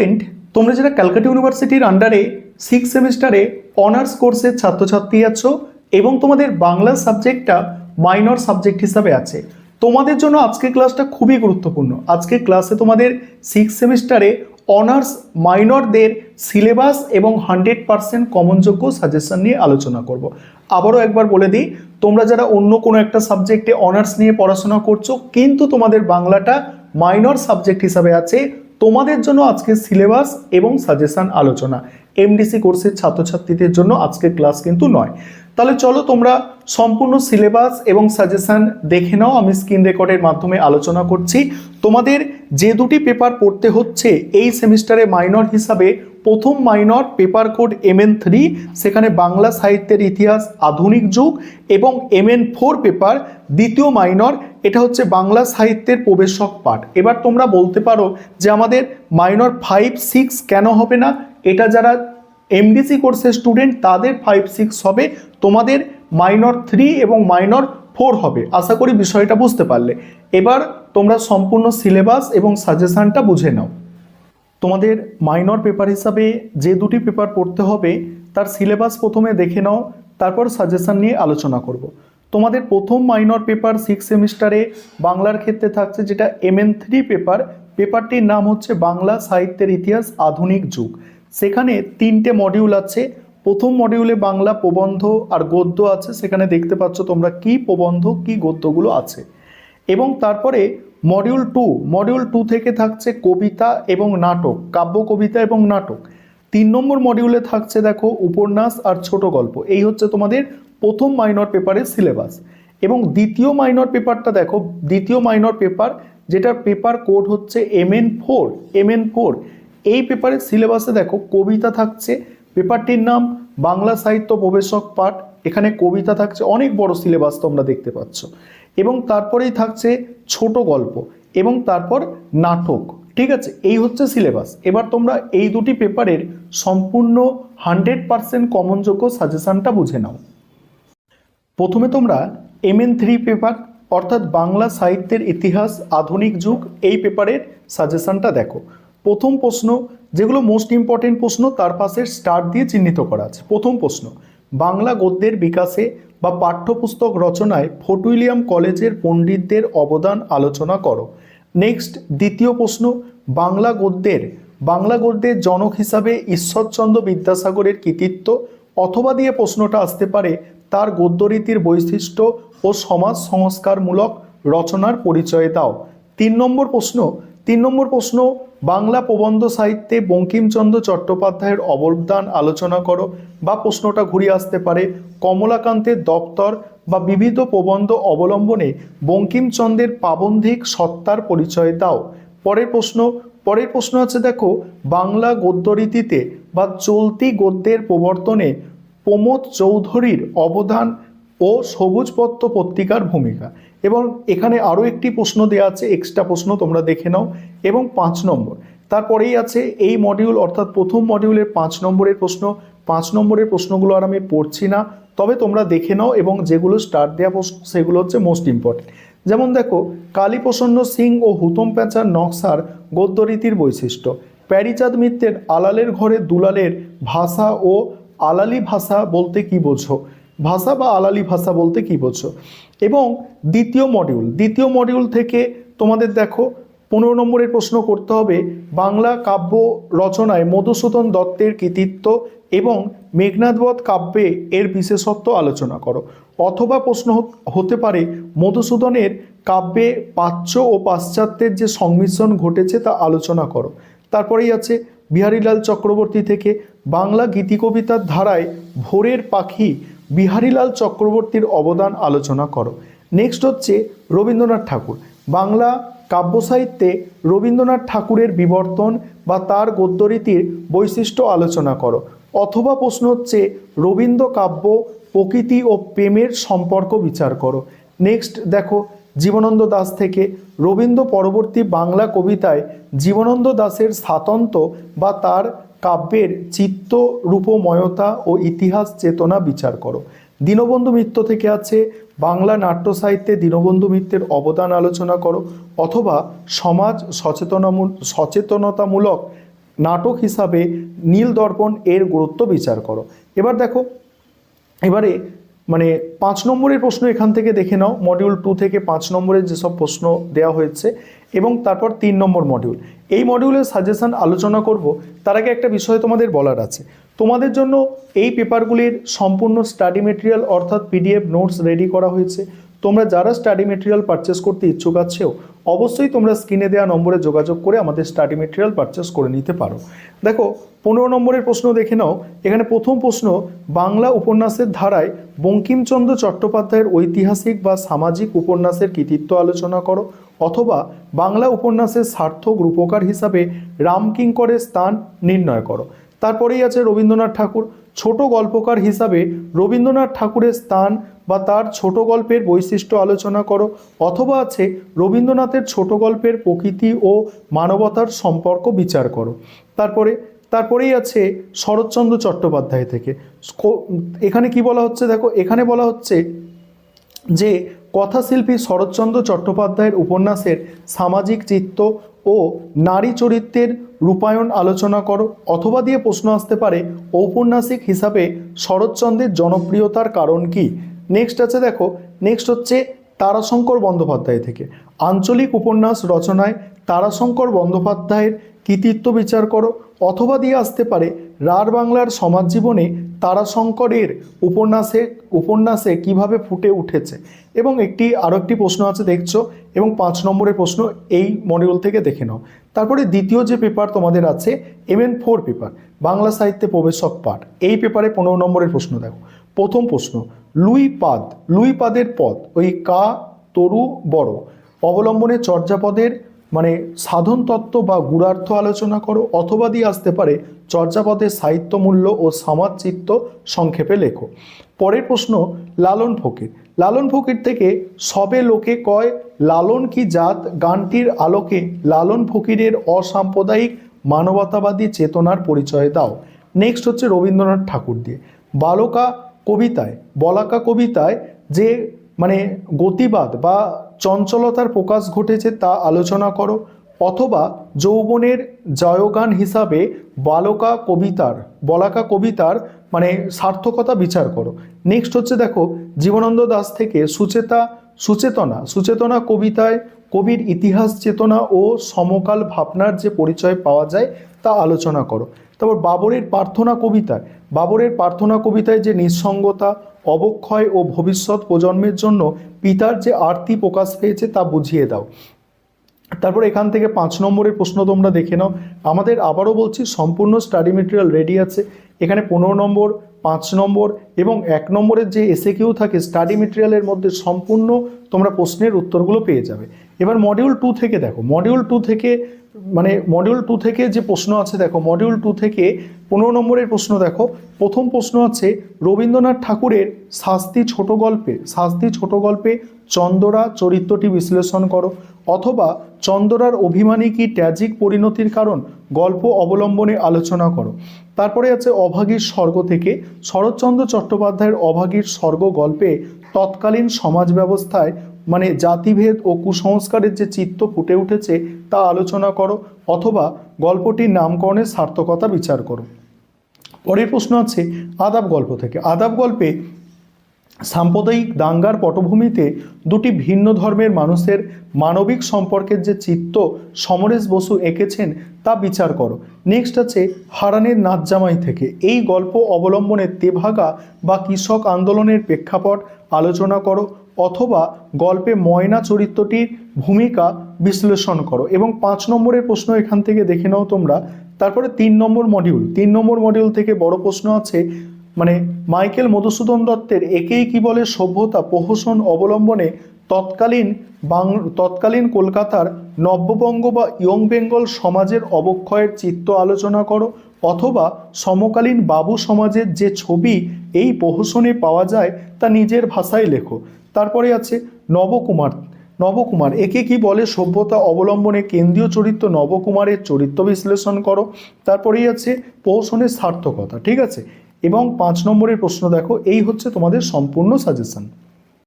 Student, তোমরা যারা ক্যালকাটা ইউনিভার্সিটির আন্ডারে 6 সেমিস্টারে অনার্স কোর্সের ছাত্রছাত্রী আছো এবং তোমাদের বাংলা সাবজেক্টটা মাইনর সাবজেক্ট হিসাবে আছে, তোমাদের জন্য আজকের ক্লাসটা খুবই গুরুত্বপূর্ণ। আজকের ক্লাসে তোমাদের 6 সেমিস্টারে অনার্স মাইনরদের সিলেবাস এবং 100% কমনযোগ্য সাজেশন নিয়ে আলোচনা করব। আবারও একবার বলে দিই, তোমরা যারা অন্য কোনো একটা সাবজেক্টে অনার্স নিয়ে পড়াশোনা করছো কিন্তু তোমাদের বাংলাটা মাইনর সাবজেক্ট হিসাবে আছে, তোমাদের জন্য আজকের সিলেবাস এবং সাজেশন আলোচনা। এমডিসি কোর্সের ছাত্রছাত্রীদের জন্য আজকের ক্লাস কিন্তু নয়। তাহলে চলো তোমরা সম্পূর্ণ সিলেবাস এবং সাজেশন দেখে নাও। আমি স্ক্রিন রেকর্ডের মাধ্যমে আলোচনা করছি। তোমাদের যে দুটি পেপার পড়তে হচ্ছে এই সেমিস্টারে মাইনর হিসাবে, প্রথম মাইনর পেপার কোড MN3, সেখানে বাংলা সাহিত্যের ইতিহাস আধুনিক যুগ, এবং MN4 পেপার দ্বিতীয় মাইনর, এটা হচ্ছে বাংলা সাহিত্যের প্রবেশক পাঠ। এবার তোমরা বলতে পারো যে আমাদের মাইনর 5, 6 কেন হবে না? এটা যারা এমডিসি কোর্সের স্টুডেন্ট তাদের 5, 6 হবে, তোমাদের মাইনর 3 এবং মাইনর 4 হবে। আশা করি বিষয়টা বুঝতে পারলে। এবার তোমরা সম্পূর্ণ সিলেবাস এবং সাজেশনটা বুঝে নাও। তোমাদের মাইনর পেপার হিসাবে যে দুটি পেপার পড়তে হবে তার সিলেবাস প্রথমে দেখে নাও, তারপর সাজেশন নিয়ে আলোচনা করব। তোমাদের প্রথম মাইনর পেপার 6 সেমিস্টারে বাংলার ক্ষেত্রে থাকছে যেটা MN3 পেপার। পেপারটির নাম হচ্ছে বাংলা সাহিত্যের ইতিহাস আধুনিক যুগ। সেখানে 3টে মডিউল আছে। প্রথম মডিউলে বাংলা প্রবন্ধ আর গদ্য আছে, সেখানে দেখতে পাচ্ছ তোমরা কি প্রবন্ধ কি গদ্যগুলো আছে। এবং তারপরে মডিউল 2 থেকে থাকছে কবিতা এবং নাটক, কাব্য কবিতা এবং নাটক। 3 নম্বর মডিউলে থাকছে দেখো উপন্যাস আর ছোট গল্প। এই হচ্ছে তোমাদের প্রথম মাইনর পেপারের সিলেবাস। এবং দ্বিতীয় মাইনর পেপারটা দেখো, দ্বিতীয় মাইনর পেপার যেটা পেপার কোড হচ্ছে MN4। এই পেপারের সিলেবাসে দেখো কবিতা থাকছে, পেপারটির নাম বাংলা সাহিত্য প্রবেশক পাঠ। এখানে কবিতা থাকছে, অনেক বড় সিলেবাস তোমরা দেখতে পাচ্ছ। এবং তারপরেই থাকছে ছোট গল্প এবং তারপর নাটক। ঠিক আছে, এই হচ্ছে সিলেবাস। এবার তোমরা এই দুটি পেপারের সম্পূর্ণ 100% কমনযোগ্য সাজেশনটা বুঝে নাও। প্রথমে তোমরা MN3 পেপার অর্থাৎ বাংলা সাহিত্যের ইতিহাস আধুনিক যুগ, এই পেপারের সাজেশনটা দেখো। প্রথম প্রশ্ন, যেগুলো মোস্ট ইম্পর্টেন্ট প্রশ্ন তার পাশে স্টার দিয়ে চিহ্নিত করা আছে। প্রথম প্রশ্ন, বাংলা গদ্যের বিকাশে বা পাঠ্যপুস্তক রচনায় ফোর্ট উইলিয়াম কলেজের পণ্ডিতদের অবদান আলোচনা করো। নেক্সট, দ্বিতীয় প্রশ্ন, বাংলা গদ্যের জনক হিসাবে ঈশ্বরচন্দ্র বিদ্যাসাগরের কৃতিত্ব, অথবা দিয়ে প্রশ্নটা আসতে পারে তার গদ্যরীতির বৈশিষ্ট্য ও সমাজ সংস্কারমূলক রচনার পরিচয় দাও। 3 নম্বর প্রশ্ন, বাংলা প্রবন্ধ সাহিত্যে বঙ্কিমচন্দ্র চট্টোপাধ্যায়ের অবদান আলোচনা করো, বা প্রশ্নটা ঘুরিয়ে আসতে পারে কমলাকান্তের দপ্তর বা বিবিধ প্রবন্ধ অবলম্বনে বঙ্কিমচন্দ্রের প্রাবন্ধিক সত্তার পরিচয় দাও। পরের প্রশ্ন আছে দেখো, বাংলা গদ্যরীতিতে বা চলতি গদ্যের প্রবর্তনে প্রমোদ চৌধুরীর অবদান ও সবুজপত্র পত্রিকার ভূমিকা। এবং এখানে আরও একটি প্রশ্ন দেওয়া আছে, এক্সট্রা প্রশ্ন তোমরা দেখে নাও। এবং 5 নম্বর, তারপরেই আছে এই মডিউল অর্থাৎ প্রথম মডিউলের 5 নম্বরের প্রশ্ন। 5 নম্বরের প্রশ্নগুলো আর আমি পড়ছি না, তবে তোমরা দেখে নাও। এবং যেগুলো স্টার দেওয়া প্রশ্ন সেগুলো হচ্ছে মোস্ট ইম্পর্টেন্ট। যেমন দেখো, কালীপ্রসন্ন সিং ও হুতম প্যাঁচার নকশার গদ্যরীতির বৈশিষ্ট্য, প্যারীচাঁদ মিত্রের আলালের ঘরে দুলালের ভাষা ও আলালি ভাষা বলতে কি বোঝো, ভাষা বা আলালি ভাষা বলতে কি বোঝো। এবং দ্বিতীয় মডিউল থেকে তোমাদের দেখো 15 নম্বরের প্রশ্ন করতে হবে, বাংলা কাব্য রচনায় মধুসূদন দত্তের কৃতিত্ব এবং মেঘনাদবধ কাব্যে এর বিশেষত্ব আলোচনা করো। অথবা প্রশ্ন হতে পারে মধুসূদনের কাব্যে প্রাচ্য ও পাশ্চাত্যের যে সংমিশ্রণ ঘটেছে তা আলোচনা করো। তারপরেই আছে বিহারীলাল চক্রবর্তী থেকে বাংলা গীতিকবিতার ধারায় ভোরের পাখি বিহারীলাল চক্রবর্তীর অবদান আলোচনা করো। নেক্সট হচ্ছে রবীন্দ্রনাথ ঠাকুর, বাংলা কাব্য সাহিত্যে রবীন্দ্রনাথ ঠাকুরের বিবর্তন বা তার গদ্যরীতির বৈশিষ্ট্য আলোচনা করো। অথবা প্রশ্ন হচ্ছে রবীন্দ্র কাব্য প্রকৃতি ও প্রেমের সম্পর্ক বিচার করো। নেক্সট দেখো, জীবনানন্দ দাশ থেকে রবীন্দ্র পরবর্তী বাংলা কবিতায় জীবনানন্দ দাশের স্বাতন্ত্র্য বা তার কাব্যের চিত্ত রূপময়তা ও ইতিহাস চেতনা বিচার করো। দীনবন্ধু মিত্র থেকে আছে বাংলা নাট্য সাহিত্যে দীনবন্ধু মিত্রের অবদান আলোচনা করো। অথবা সমাজ সচেতনতামূলক নাটক হিসাবে নীল দর্পণ এর গুরুত্ব বিচার করো। এবার দেখো, এবারে মানে 5 নম্বরের প্রশ্ন এখান থেকে দেখে নাও। মডিউল 2 থেকে 5 নম্বরের যেসব প্রশ্ন দেওয়া হয়েছে এবং তারপর 3 নম্বর মডিউল, এই মডিউলের সাজেশন আলোচনা করব। তার আগে একটা বিষয় তোমাদের বলার আছে, তোমাদের জন্য এই পেপারগুলির সম্পূর্ণ স্টাডি মেটেরিয়াল অর্থাৎ পিডিএফ নোটস রেডি করা হয়েছে। তোমরা যারা স্টাডি মেটেরিয়াল পারচেস করতে ইচ্ছুক আছো অবশ্যই তোমরা স্ক্রিনে দেওয়া নম্বরে যোগাযোগ করে আমাদের স্টাডি মেটেরিয়াল পারচেস করে নিতে পারো। দেখো 15 নম্বরের প্রশ্ন দেখে নাও। এখানে প্রথম প্রশ্ন, বাংলা উপন্যাসের ধারায় বঙ্কিমচন্দ্র চট্টোপাধ্যায়ের ঐতিহাসিক বা সামাজিক উপন্যাসের কৃতিত্ব আলোচনা করো, অথবা বাংলা উপন্যাসের সার্থক রূপকার হিসাবে রামকিঙ্করের স্থান নির্ণয় করো। তারপরেই আছে রবীন্দ্রনাথ ঠাকুর, ছোট গল্পকার হিসাবে রবীন্দ্রনাথ ঠাকুরের স্থান বা তার ছোট গল্পের বৈশিষ্ট্য আলোচনা করো, অথবা আছে রবীন্দ্রনাথের ছোট গল্পের প্রকৃতি ও মানবতার সম্পর্ক বিচার করো। তারপরেই আছে শরৎচন্দ্র চট্টোপাধ্যায় থেকে। এখানে কি বলা হচ্ছে দেখো, এখানে বলা হচ্ছে যে কথাশিল্পী শরৎচন্দ্র চট্টোপাধ্যায়ের উপন্যাসের সামাজিক চিত্ত ও নারী চরিত্রের রূপায়ণ আলোচনা করো, অথবা দিয়ে প্রশ্ন আসতে পারে ঔপন্যাসিক হিসাবে শরৎচন্দ্রের জনপ্রিয়তার কারণ কি। নেক্সট আছে দেখো, নেক্সট হচ্ছে তারাশঙ্কর বন্দ্যোপাধ্যায় থেকে, আঞ্চলিক উপন্যাস রচনায় তারাশঙ্কর বন্দ্যোপাধ্যায়ের কৃতিত্ব বিচার করো, অথবা দিয়ে আসতে পারে রাঢ় বাংলার সমাজ জীবনে তারাশঙ্করের উপন্যাসে কিভাবে ফুটে উঠেছে। এবং আরও একটি প্রশ্ন আছে দেখছো, এবং 5 নম্বরের প্রশ্ন এই মডিউল থেকে দেখে নাও। তারপরে দ্বিতীয় যে পেপার তোমাদের আছে MN4 পেপার, বাংলা সাহিত্যে প্রবেশক পাঠ, এই পেপারে 15 নম্বরের প্রশ্ন দেখো। প্রথম প্রশ্ন, লুইপাদের পদ, ওই কা তরু বড় অবলম্বনে চর্যাপদের মানে সাধন তত্ত্ব বা গূঢ়ার্থ আলোচনা করো, অথবা দিয়ে আসতে পারে চর্যাপদের সাহিত্য মূল্য ও সমাজ চিত্ত সংক্ষেপে লেখো। পরের প্রশ্ন, লালন ফকির থেকে সবে লোকে কয় লালন কি জাত গানটির আলোকে লালন ফকিরের অসাম্প্রদায়িক মানবতাবাদী চেতনার পরিচয় দাও। নেক্সট হচ্ছে রবীন্দ্রনাথ ঠাকুর দিয়ে বলাকা কবিতায় যে মানে গতিবাদ বা চঞ্চলতার প্রকাশ ঘটেছে তা আলোচনা করো, অথবা যৌবনের জয়গান হিসাবে বলাকা কবিতার মানে সার্থকতা বিচার করো। নেক্সট হচ্ছে দেখো, জীবনানন্দ দাশ থেকে সুচেতনা কবিতায় কবির ইতিহাস চেতনা ও সমকাল ভাবনার যে পরিচয় পাওয়া যায় তা আলোচনা করো। তারপর বাবরের প্রার্থনা কবিতায় যে নিঃসঙ্গতা, অবক্ষয় ও ভবিষ্যৎ প্রজন্মের জন্য পিতার যে আরতি প্রকাশ পেয়েছে তা বুঝিয়ে দাও। তারপর এখান থেকে 5 নম্বরের প্রশ্ন তোমরা দেখে নাও। আমাদের আবারও বলছি সম্পূর্ণ স্টাডি মেটেরিয়াল রেডি আছে। এখানে 15 নম্বর, 5 নম্বর এবং 1 নম্বরের যে এসএকিউ থাকে স্টাডি মেটেরিয়ালের মধ্যে সম্পূর্ণ তোমরা প্রশ্নের উত্তরগুলো পেয়ে যাবে। এবার মডিউল 2 থেকে দেখো, মডিউল 2 থেকে যে প্রশ্ন আছে দেখো, মডিউল 2 থেকে 15 নম্বরের প্রশ্ন দেখো। প্রথম প্রশ্ন আছে রবীন্দ্রনাথ ঠাকুরের শাস্তি ছোট গল্পে চন্দরা চরিত্রটি বিশ্লেষণ করো, অথবা চন্দরার অভিমানী কি ট্র্যাজিক পরিণতির কারণ গল্প অবলম্বনে আলোচনা করো। তারপরে আছে অভাগীর স্বর্গ থেকে শরৎচন্দ্র চট্টোপাধ্যায়ের অভাগীর স্বর্গ গল্পে তৎকালীন সমাজ ব্যবস্থায় মানে জাতিভেদ ও কুসংস্কারের যে চিত্র ফুটে উঠেছে তা আলোচনা করো, অথবা গল্পটির নামকরণের সার্থকতা বিচার করো। পরের প্রশ্ন আছে আদাব গল্প থেকে। আদাব গল্পে সাম্প্রদায়িক দাঙ্গার পটভূমিতে দুটি ভিন্ন ধর্মের মানুষের মানবিক সম্পর্কের যে চিত্র সমরেশ বসু এঁকেছেন তা বিচার করো। নেক্সট আছে হারানের নাচ জামাই থেকে, এই গল্প অবলম্বনে তেভাগা বা কৃষক আন্দোলনের প্রেক্ষাপট আলোচনা করো, অথবা গল্পে ময়না চরিত্রটির ভূমিকা বিশ্লেষণ করো। এবং 5 নম্বরের প্রশ্ন এখান থেকে দেখে নাও তোমরা। তারপরে 3 নম্বর মডিউল থেকে বড় প্রশ্ন আছে মানে মাইকেল মধুসূদন দত্তের একেই কি বলে সভ্যতা প্রহসন অবলম্বনে তৎকালীন কলকাতার নব্যবঙ্গ বা ইয়ং বেঙ্গল সমাজের অবক্ষয়ের চিত্র আলোচনা করো, অথবা সমকালীন বাবু সমাজের যে ছবি এই প্রহসনে পাওয়া যায় তা নিজের ভাষায় লেখো। তারপরে আছে নবকুমার একে কি বলে সভ্যতা অবলম্বনে কেন্দ্রীয় চরিত্র নবকুমারের চরিত্র বিশ্লেষণ করো। তারপরেই আছে প্রহসনের সার্থকতা, ঠিক আছে। এবং 5 নম্বরের প্রশ্ন দেখো, এই হচ্ছে তোমাদের সম্পূর্ণ সাজেশন।